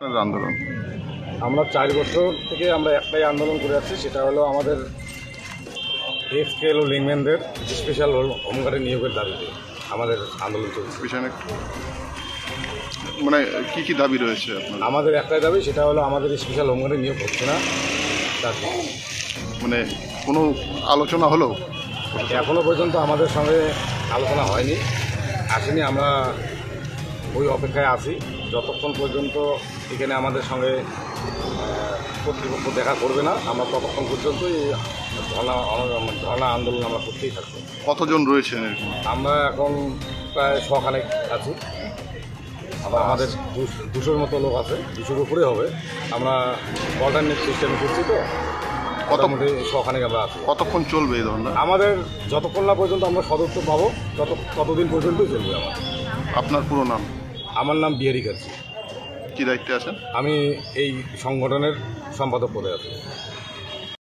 আন্দোলন আমরা 4 বছর থেকে আমরা একটাই আন্দোলন করে যাচ্ছি, সেটা হলো আমাদের এক্সকেল ও লিংম্যানদের স্পেশাল হোমগার্ডের নিয়োগের দাবিতে আমাদের আন্দোলন চলছে। পিছনে মানে কি কি দাবি রয়েছে আপনার? আমাদের একটাই দাবি, সেটা হলো আমাদের স্পেশাল হোমগার্ডের নিয়োগ হচ্ছে না। তার মানে কোনো আলোচনা হলো? এখনও পর্যন্ত আমাদের সঙ্গে আলোচনা হয়নি, আসেনি। আমরা ওই অপেক্ষায় আছি যতক্ষণ পর্যন্ত এখানে আমাদের সঙ্গে কর্তৃপক্ষ দেখা করবে না, আমরা ততক্ষণ পর্যন্ত এই ধর্ণা আন্দোলন আমরা করতেই থাকবো। কতজন রয়েছেন এরকম? আমরা এখন প্রায় 100 খানেক আছি। আবার আমাদের 200-র মতো লোক আছে, 200-র উপরে হবে। আমরা অল্টারনেট সিস্টেম করছি, তো মোটামুটি 100 খানেক আমরা আছি। কতক্ষণ চলবে এই ধরনের? আমাদের যতক্ষণ না পর্যন্ত আমরা সদস্য পাবো ততদিন পর্যন্তই চলবে আমাদের। আপনার পুরো নাম? আমার নাম বিহারি কাচ্ছি। কি দায়িত্বে আছেন? আমি এই সংগঠনের সম্পাদক পদে আছি।